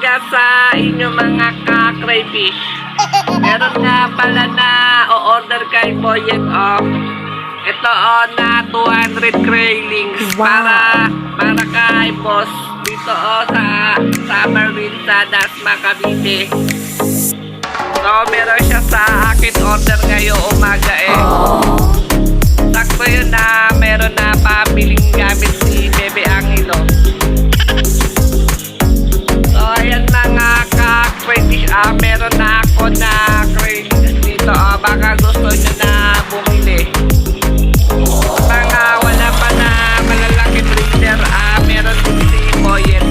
kuya sa inyo mga ka-crayfish. Meron nga pala na o-order kay Boyet ito na 200 craylings para kay boss dito sa Summerville sa Dasma, Cavite. So meron siya sa akin order ngayong umaga sakto yun na meron na pabiling gamit si Bebe Angelo. So ayan mga ka-crayfish, meron na ako na craylings dito. Baka gusto nyo na bumili. Mga wala pa na malalaki breeder, meron din si Boyet.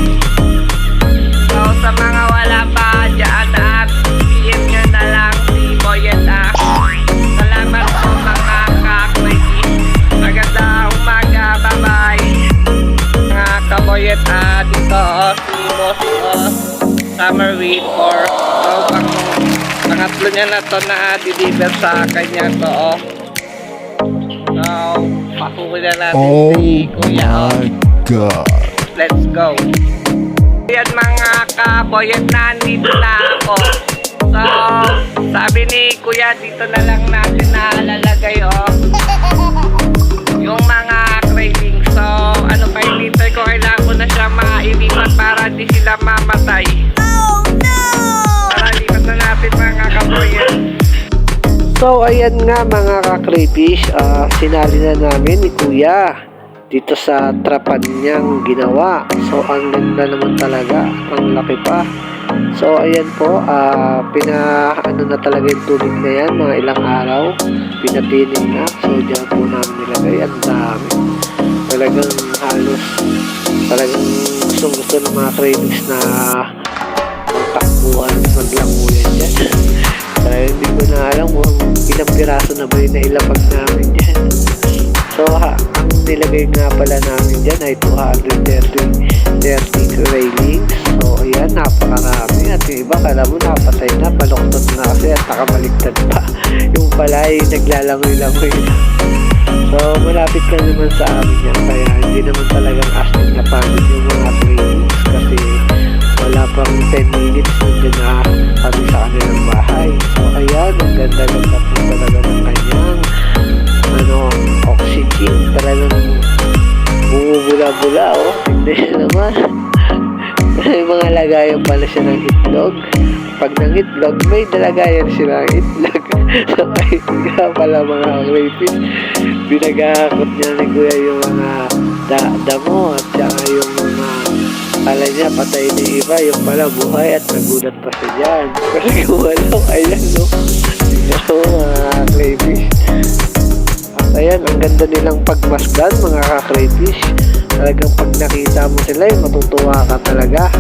So sa mga wala pa dyan at PM nyo na lang si Boyet. Salamat po mga ka-crayfish. Maganda umaga, bye bye mga ka-Boyet. Dito si boss Summerville for pangatlo niya na to na deliver sa kanya to. So pasukin na natin si kuya. God. Let's go. Yan mga ka-Boyet, nandito na ako. So sabi ni kuya dito na lang natin nalalagay yung mga cravings. So ano pa hinintay ko, kailangan ko na siya mailipat para di sila mamatay. Oh no! Tara, lipat na natin mga ka-Boyet. So ayan nga mga ka-crayfish, sinali na namin ni kuya dito sa trapan niyang ginawa. So ang ganda naman talaga, ang laki pa. So ayan po, ano na talaga yung tubig na yan, mga ilang araw pinatinig na. So diyan po namin nilagay, ang dami. Talagang halos talagang gusto ng mga crayfish na magtakbuhan, maglanguyan dyan. Kaya hindi ko na alam kung ilang piraso na ba yung nailapag namin dyan. So ang nilagay nga pala namin dyan ay 230 railings. So ayan, napakarami. At yung iba kala mo napatay na, baloktot na kasi at nakabaliktad pa. Yung pala ay naglalangoy-langoy na. So malapit ka naman sa amin yan, kaya hindi naman talagang astig na pagod yung mga trailings kasi wala pang 10 minutes nandiyan na kami sa kanilang bahay. So ayan, ang ganda-ganda po talaga ng kanyang oxygen. Talagang bumubula-bula hindi siya naman. May mga lagayan pala siya ng itlog. Pag ng itlog, may dalagayan siya ng itlog. So ay nga pala mga crayfish, binagakot niya ni kuya yung mga damo at saka yung mga kala niya patay na iba, yung pala buhay at nagulat pa siya dyan. Kasi walang, ayan so mga crayfish. At ayan, ang ganda nilang pagmasdan mga ka-crayfish. Talagang pag nakita mo sila, matutuwa ka talaga.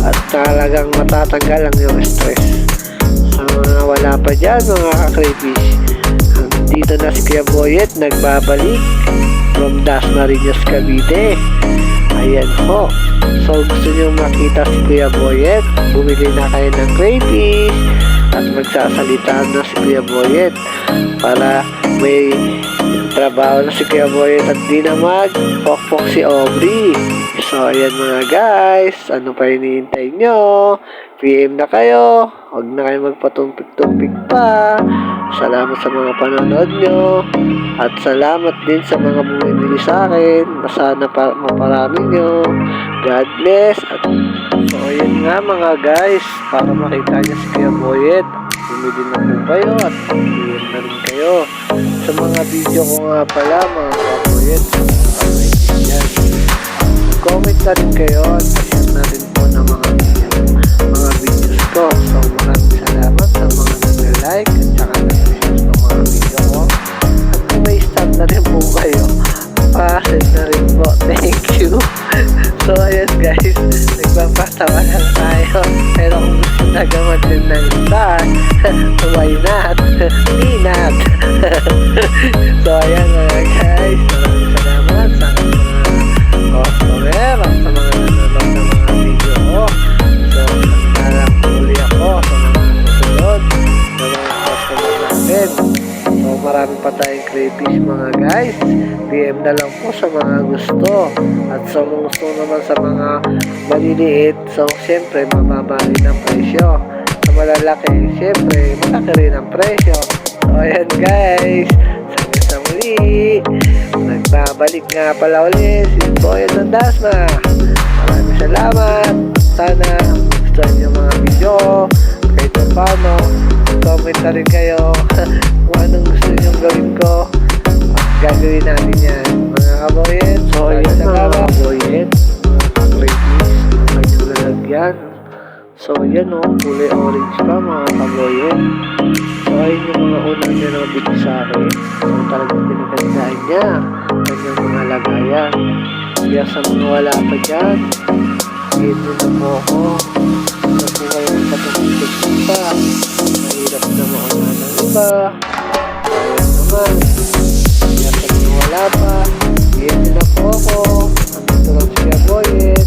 At talagang matatanggal ang yung stress. Sa mga wala pa dyan mga ka-crayfish, dito na si Kuya Boyet nagbabalik from Dasmariñas, Cavite. Ayan po. So gusto nyo makita si Kuya Boyet, bumili na kayo ng crayfish at magsasalita na si Kuya Boyet para may trabaho na si Kuya Boyet at di na mag-pokpok si Aubrey. So ayan mga guys, ano pa hinihintay nyo? PM na kayo, huwag na kayo magpatumpik-tumpik pa. Salamat sa mga panonood nyo at salamat din sa mga bumibili sa akin. Sana maparami nyo. God bless. At so ayun nga mga guys, para makita nyo si Kuya Boyet, bumili na po kayo at PM na rin kayo. Sa mga video ko nga pala mga Kuya Boyet, comment na rin kayo at share na rin po ng mga videos ko. So maraming salamat sa mga nag-like at saka nag-share ng mga video ko. At kung may start na rin po kayo, pa-send na rin po. Thank you. So ayan guys, nagpapatawa lang tayo. Pero kung gusto na gamad din ng start, why not? Me not. So ayan mga guys, maraming salamat sa mga customer at sa mga nanonood ng mga video ko. So nagkalang muli ako sa mga susunod na mga customer natin. So marami pa tayong crayfish mga guys. PM na lang po sa mga gusto. At sa mga gusto naman sa mga maliliit, so syempre mababa rin ang presyo. Sa malalaki, syempre malaki rin ang presyo. So ayan guys, hanggang sa muli. Nagbabalik nga pala ulit si Boyet ng Dasma. Maraming salamat. Sana gusto niyo mga video. Kahit paano, comment na rin kayo kung anong gusto niyo gawin ko. Gagawin natin yan mga kaboyet. So ayan mga kaboyet, mga kakrayfish, kanyang lalagyan. So yan o, kulay orange pa mga kaboyet. So ayun yung mga unang nanonood sa akin. So talagang pinagandaan niya kanyang mga lagayan. Kaya sa mga wala pa dyan, ito na po ako. Na po kayong patungkot pa. Mahirap na mauna ng iba. Ayun naman. Kaya sa mga wala pa, ito na po ako. Andito lang siya boy